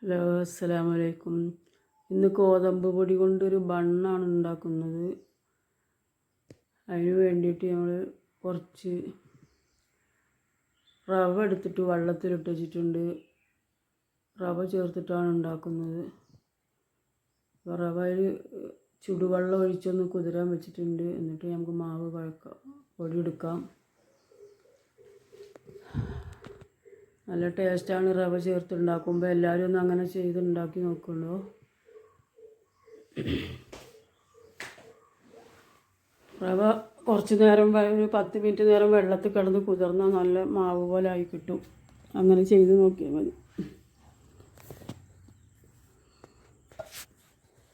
Hello, അസ്സലാമു അലൈക്കും. ഇന്ന് ഗോതമ്പ് പൊടി കൊണ്ടൊരു ബണ്ണാണ് ഉണ്ടാക്കുന്നത്. അതിന് വേണ്ടിയിട്ട് നമ്മൾ കുറച്ച് റവ എടുത്തിട്ട് വെള്ളത്തിലിട്ട് വെച്ചിട്ടുണ്ട്. റവ ചേർത്തിട്ടാണ് ഉണ്ടാക്കുന്നത്. റവയിൽ ചുടുവെള്ളം ഒഴിച്ചൊന്ന് കുതിരാൻ വെച്ചിട്ടുണ്ട്. എന്നിട്ട് നമുക്ക് മാവ് പൊടി എടുക്കാം. നല്ല ടേസ്റ്റാണ് റവ ചേർത്തുണ്ടാക്കുമ്പോൾ. എല്ലാവരും ഒന്ന് അങ്ങനെ ചെയ്തുണ്ടാക്കി നോക്കുള്ളൂ. റവ കുറച്ച് നേരം ഒരു 10 മിനിറ്റ് നേരം വെള്ളത്തിൽ കിടന്ന് കുതിർന്നാൽ നല്ല മാവ് പോലെ ആയി കിട്ടും. അങ്ങനെ ചെയ്ത് നോക്കിയാൽ മതി.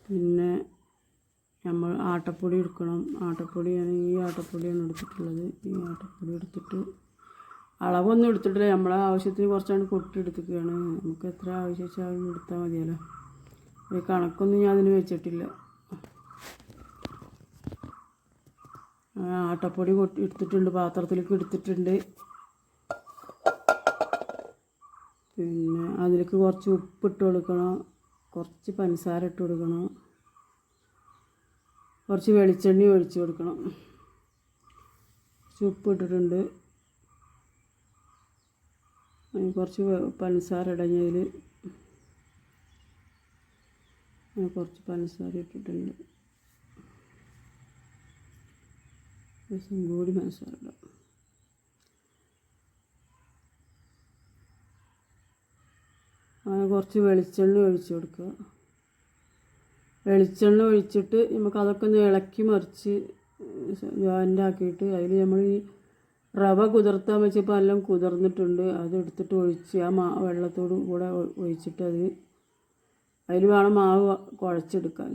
പിന്നെ നമ്മൾ ആട്ടപ്പൊടി എടുക്കണം. ഈ ആട്ടപ്പൊടിയാണ് എടുത്തിട്ടുള്ളത്. ഈ ആട്ടപ്പൊടി എടുത്തിട്ട് അളവൊന്നും എടുത്തിട്ടില്ല. നമ്മളെ ആവശ്യത്തിന് കുറച്ചാണ് കൊട്ടിയെടുത്തിക്കുകയാണ്. നമുക്ക് എത്ര ആവശ്യം വെച്ചാൽ എടുത്താൽ മതിയല്ലോ. ഒരു കണക്കൊന്നും ഞാൻ അതിന് വെച്ചിട്ടില്ല. ആട്ടപ്പൊടി എടുത്തിട്ടുണ്ട്, പാത്രത്തിലേക്ക് എടുത്തിട്ടുണ്ട്. പിന്നെ അതിലേക്ക് കുറച്ച് ഉപ്പിട്ട് കൊടുക്കണം, കുറച്ച് പഞ്ചസാര ഇട്ട് കൊടുക്കണം, കുറച്ച് വെളിച്ചെണ്ണ ഒഴിച്ച് കൊടുക്കണം. കുറച്ച് ഉപ്പ് ഇട്ടിട്ടുണ്ട്, കുറച്ച് പഞ്ചസാര ഇടഞ്ഞതിൽ കുറച്ച് പഞ്ചസാര ഇട്ടിട്ടുണ്ട്. രസം കൂടി പഞ്ചസാര ഇടാം. അങ്ങനെ കുറച്ച് വെളിച്ചെണ്ണ ഒഴിച്ച് കൊടുക്കുക. വെളിച്ചെണ്ണ ഒഴിച്ചിട്ട് നമുക്ക് അതൊക്കെ ഒന്ന് ഇളക്കി മറിച്ച് ജോയിൻ്റ് ആക്കിയിട്ട് അതിൽ നമ്മൾ ഈ റവ കുതിർത്താൻ വെച്ചപ്പോൾ എല്ലാം കുതിർന്നിട്ടുണ്ട്. അതെടുത്തിട്ട് ഒഴിച്ച് വെള്ളത്തോട് കൂടെ ഒഴിച്ചിട്ട് അതിൽ വേണം മാവ് കുഴച്ചെടുക്കാൻ.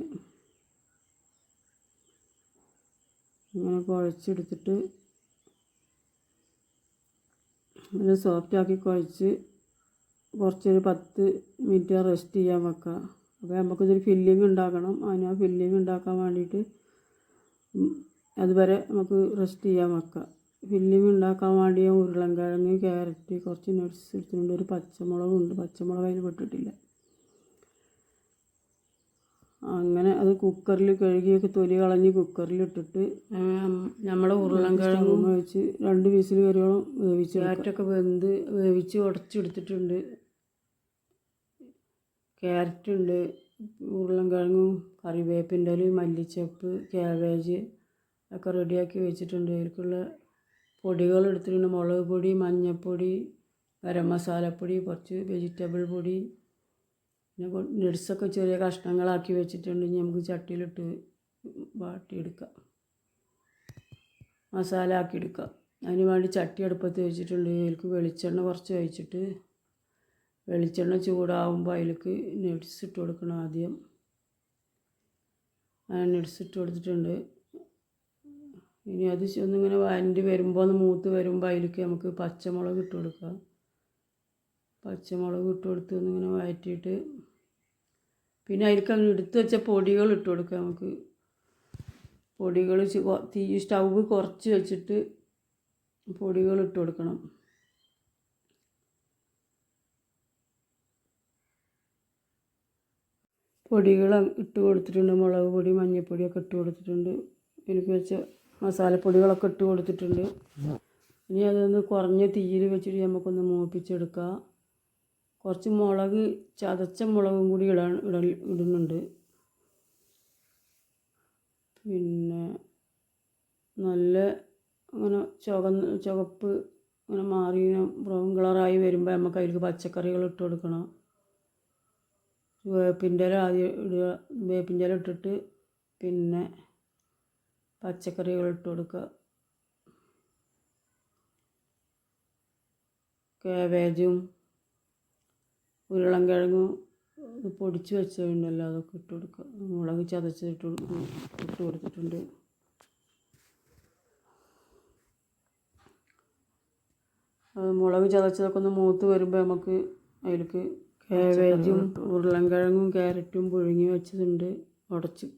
ഇങ്ങനെ കുഴച്ചെടുത്തിട്ട് നല്ല സോഫ്റ്റാക്കി കുഴച്ച് കുറച്ചൊരു 10 മിനിറ്റ് റെസ്റ്റ് ചെയ്യാൻ വെക്കുക. അപ്പോൾ നമുക്കിതൊരു ഫില്ലിങ് ഉണ്ടാക്കണം. ആ ഫില്ലിങ് ഉണ്ടാക്കാൻ വേണ്ടിയിട്ട് അതുവരെ നമുക്ക് റെസ്റ്റ് ചെയ്യാൻ വെക്കാം. ഫില്ലിങ് ഉണ്ടാക്കാൻ വേണ്ടി ഉരുളൻകിഴങ്ങ്, ക്യാരറ്റ്, കുറച്ച് നട്ട്സ് എടുത്തിട്ടുണ്ട്. ഒരു പച്ചമുളകുണ്ട്. പച്ചമുളക് അതിൽ പെട്ടിട്ടില്ല. അങ്ങനെ അത് കുക്കറിൽ കഴുകിയൊക്കെ തൊലി കളഞ്ഞ് കുക്കറിലിട്ടിട്ട് നമ്മുടെ ഉരുളൻകിഴങ്ങ് വെച്ച് 2 വിസിൽ വരുവോളം വേവിച്ച്, ക്യാരറ്റൊക്കെ വേവിച്ച് ഉടച്ചെടുത്തിട്ടുണ്ട്. ക്യാരറ്റുണ്ട്, ഉരുളൻകിഴങ്ങും, കറിവേപ്പിൻ്റെ ഇല, മല്ലിച്ചപ്പ്, ക്യാബേജ് ഒക്കെ റെഡിയാക്കി വെച്ചിട്ടുണ്ട്. അതിലേക്കുള്ള പൊടികൾ എടുത്തിട്ടുണ്ട്. മുളക് പൊടി, മഞ്ഞൾപ്പൊടി, ഗരം മസാലപ്പൊടി, കുറച്ച് വെജിറ്റബിൾ പൊടി, പിന്നെ നട്സൊക്കെ ചെറിയ കഷ്ണങ്ങളാക്കി വെച്ചിട്ടുണ്ട്. ഇനി നമുക്ക് ചട്ടിയിലിട്ട് വാട്ടിയെടുക്കാം, മസാല ആക്കിയെടുക്കാം. അതിന് വേണ്ടി ചട്ടി അടുപ്പത്ത് വെച്ചിട്ടുണ്ട്. അതിലേക്ക് വെളിച്ചെണ്ണ കുറച്ച് ഒഴിച്ചിട്ട് വെളിച്ചെണ്ണ ചൂടാവുമ്പോൾ അതിലേക്ക് നട്സ് ഇട്ട് കൊടുക്കണം. ആദ്യം നട്സ് ഇട്ട് കൊടുത്തിട്ടുണ്ട്. ഇനി അത് ഒന്നിങ്ങനെ വഴണ്ടി വരുമ്പോൾ, ഒന്ന് മൂത്ത് വരുമ്പോൾ അതിലേക്ക് നമുക്ക് പച്ചമുളക് ഇട്ട് കൊടുക്കാം. പച്ചമുളക് ഇട്ട് കൊടുത്ത് ഒന്നിങ്ങനെ വഴറ്റിയിട്ട് പിന്നെ അതിലേക്ക് അങ്ങ് എടുത്ത് വെച്ച പൊടികൾ ഇട്ട് കൊടുക്കുക. നമുക്ക് പൊടികൾ സ്റ്റൗവ് കുറച്ച് വെച്ചിട്ട് പൊടികൾ ഇട്ട് കൊടുക്കണം. പൊടികൾ ഇട്ട് കൊടുത്തിട്ടുണ്ട്. മുളക് പൊടി, മഞ്ഞൾപ്പൊടിയൊക്കെ ഇട്ട് കൊടുത്തിട്ടുണ്ട്. എനിക്ക് വെച്ച മസാലപ്പൊടികളൊക്കെ ഇട്ട് കൊടുത്തിട്ടുണ്ട്. ഇനി അതൊന്ന് കുറഞ്ഞ തീയിൽ വെച്ചിട്ട് നമുക്കൊന്ന് മൂപ്പിച്ചെടുക്കാം. കുറച്ച് മുളക്, ചതച്ച മുളകും കൂടി ഇടുന്നുണ്ട്. പിന്നെ നല്ല അങ്ങനെ ചുവപ്പ് അങ്ങനെ മാറി ബ്രൗൺ കളറായി വരുമ്പോൾ നമുക്ക് അതിലേക്ക് പച്ചക്കറികൾ ഇട്ട് കൊടുക്കണം. വേപ്പിൻ്റെ ഇല ആദ്യം ഇടുക. വേപ്പിൻ്റെ ഇല ഇട്ടിട്ട് പിന്നെ പച്ചക്കറികൾ ഇട്ട് കൊടുക്കുക. കാബേജും ഉരുളൻകിഴങ്ങും പൊടിച്ച് വെച്ചതുണ്ടല്ലോ, അതൊക്കെ ഇട്ട് കൊടുക്കുക. മുളക് ചതച്ചിട്ട് ഇട്ട് കൊടുത്തിട്ടുണ്ട്. മുളക് ചതച്ചതൊക്കെ ഒന്ന് മൂത്ത് വരുമ്പോൾ നമുക്ക് അതിലേക്ക് കാബേജും ഉരുളൻകിഴങ്ങും ക്യാരറ്റും പുഴുങ്ങി വെച്ചതുണ്ട്,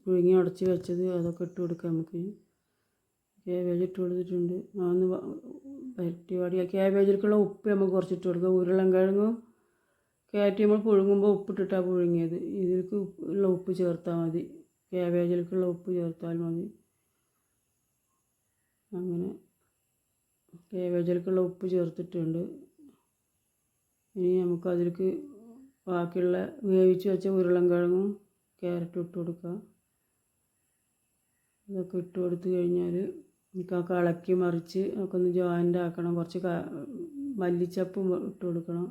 പുഴുങ്ങി ഉടച്ച് വെച്ചത്, അതൊക്കെ ഇട്ട് കൊടുക്കുക. നമുക്ക് കാബേജ് ഇട്ട് കൊടുത്തിട്ടുണ്ട്. അതൊന്ന് വരട്ടി വാടിയ ക്യാബേജിലേക്കുള്ള ഉപ്പ് നമുക്ക് കുറച്ചിട്ട് കൊടുക്കുക. ഉരുളൻകിഴങ്ങും ക്യാരറ്റ് നമ്മൾ പുഴുങ്ങുമ്പോൾ ഉപ്പിട്ടിട്ടാണ് പുഴുങ്ങിയത്. ഇതിലേക്ക് ഉള്ള ഉപ്പ് ചേർത്താൽ മതി, ക്യാബേജിലേക്കുള്ള ഉപ്പ് ചേർത്താൽ മതി. അങ്ങനെ ക്യാബേജിലേക്കുള്ള ഉപ്പ് ചേർത്തിട്ടുണ്ട്. ഇനി നമുക്ക് അതിലേക്ക് ബാക്കിയുള്ള വേവിച്ച് വെച്ച ഉരുളൻകിഴങ്ങും ക്യാരറ്റും ഇട്ട് കൊടുക്കുക. ഇതൊക്കെ ഇട്ട് കൊടുത്തു കഴിഞ്ഞാൽ നമുക്ക് ഇളക്കി മറിച്ച് ഒക്കെ ഒന്ന് ജോയിൻ്റ് ആക്കണം. കുറച്ച് മല്ലിച്ചപ്പും ഇട്ട് കൊടുക്കണം.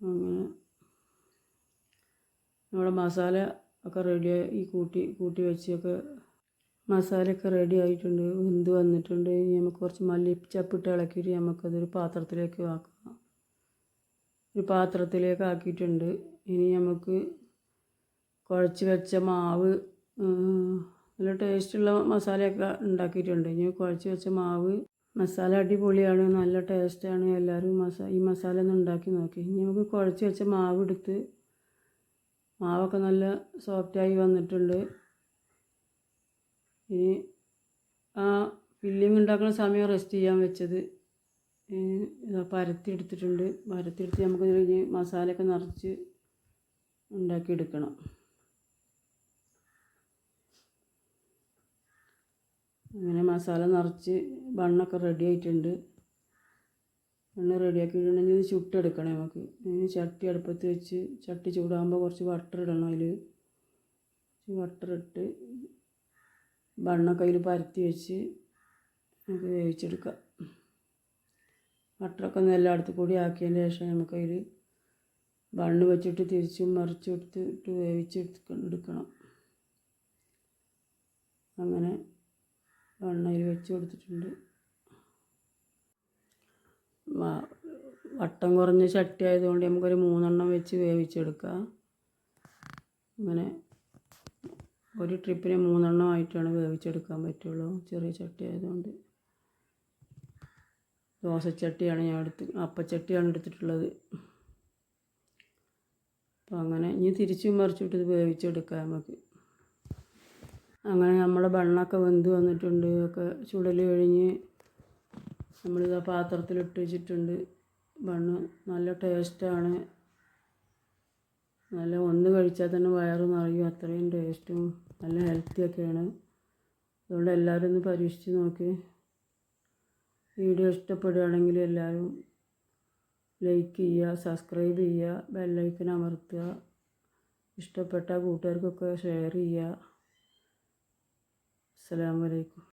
അങ്ങനെ നമ്മുടെ മസാല ഒക്കെ റെഡിയായി, കൂട്ടി വെച്ചൊക്കെ മസാലയൊക്കെ റെഡി ആയിട്ടുണ്ട്, വെന്ത് വന്നിട്ടുണ്ട്. ഇനി നമുക്ക് കുറച്ച് മല്ലിച്ചപ്പിട്ട് ഇളക്കിയിട്ട് നമുക്കതൊരു പാത്രത്തിലേക്ക് ആക്കാം. ഒരു പാത്രത്തിലേക്ക് ആക്കിയിട്ടുണ്ട്. ഇനി നമുക്ക് കുഴച്ച് വെച്ച മാവ്, നല്ല ടേസ്റ്റുള്ള മസാലയൊക്കെ ഉണ്ടാക്കിയിട്ടുണ്ട്. ഇനി കുഴച്ച് വെച്ച മാവ്, മസാല അടിപൊളിയാണ്, നല്ല ടേസ്റ്റാണ്. എല്ലാവരും ഈ മസാല ഒന്ന് ഉണ്ടാക്കി നോക്കി. ഇനി നമുക്ക് കുഴച്ച് വെച്ച മാവ് എടുത്ത്, മാവൊക്കെ നല്ല സോഫ്റ്റായി വന്നിട്ടുണ്ട്. ഇനി ആ ഫില്ലിങ് ഉണ്ടാക്കുന്ന സമയം റെസ്റ്റ് ചെയ്യാൻ വെച്ചത് പരത്തി എടുത്തിട്ടുണ്ട്. പരത്തിയെടുത്ത് നമുക്ക് ഇനി മസാലയൊക്കെ നിറച്ച് ഉണ്ടാക്കിയെടുക്കണം. അങ്ങനെ മസാല നിറച്ച് ബണ്ണൊക്കെ റെഡി ആയിട്ടുണ്ട്. ബണ്ണ് റെഡിയാക്കിയിട്ടുണ്ടെങ്കിൽ ഇത് ചുട്ടെടുക്കണം നമുക്ക്. ഇനി ചട്ടി അടുപ്പത്ത് വെച്ച്, ചട്ടി ചൂടാകുമ്പോൾ കുറച്ച് ബട്ടർ ഇടണം. അതിൽ ബട്ടർ ഇട്ട് ബണ്ണൊക്കെ അതിൽ പരത്തി വെച്ച് നമുക്ക് വേവിച്ചെടുക്കാം. ബട്ടറൊക്കെ ഒന്ന് എല്ലായിടത്തും കൂടി ആക്കിയതിന് ശേഷം നമുക്കതിൽ ബണ്ണ് വെച്ചിട്ട് തിരിച്ചും മറിച്ചും ഇട്ട് വേവിച്ചെടുക്കണം. അങ്ങനെ ബണ്ണയിൽ വെച്ച് കൊടുത്തിട്ടുണ്ട്. വട്ടം കുറഞ്ഞ ചട്ടി ആയതുകൊണ്ട് നമുക്കൊരു 3 വെച്ച് വേവിച്ചെടുക്കാം. അങ്ങനെ ഒരു ട്രിപ്പിന് 3 ആയിട്ടാണ് വേവിച്ചെടുക്കാൻ പറ്റുള്ളൂ, ചെറിയ ചട്ടി ആയതുകൊണ്ട്. ദോശച്ചട്ടിയാണ് അപ്പച്ചട്ടിയാണ് എടുത്തിട്ടുള്ളത്. അപ്പോൾ അങ്ങനെ ഇനി തിരിച്ചും മറിച്ചിട്ട് ഇത് വേവിച്ചെടുക്കാം നമുക്ക്. അങ്ങനെ നമ്മുടെ ബണ്ണൊക്കെ വെന്ത് വന്നിട്ടുണ്ട്. ഒക്കെ ചുടൽ കഴിഞ്ഞ് നമ്മളിത് പാത്രത്തിലിട്ട് വെച്ചിട്ടുണ്ട്. ബണ്ണ് നല്ല ടേസ്റ്റാണ്. നല്ല ഒന്ന് കഴിച്ചാൽ തന്നെ വയറ് നിറയും, അത്രയും ടേസ്റ്റും നല്ല ഹെൽത്തിയൊക്കെയാണ്. അതുകൊണ്ട് എല്ലാവരും ഒന്ന് പരീക്ഷിച്ച് നോക്കി. വീഡിയോ ഇഷ്ടപ്പെടുകയാണെങ്കിൽ എല്ലാവരും ലൈക്ക് ചെയ്യുക, സബ്സ്ക്രൈബ് ചെയ്യുക, ബെല്ലൈക്കൺ അമർത്തുക. ഇഷ്ടപ്പെട്ട കൂട്ടുകാർക്കൊക്കെ ഷെയർ ചെയ്യുക. അസ്സലാമു അലൈക്കും.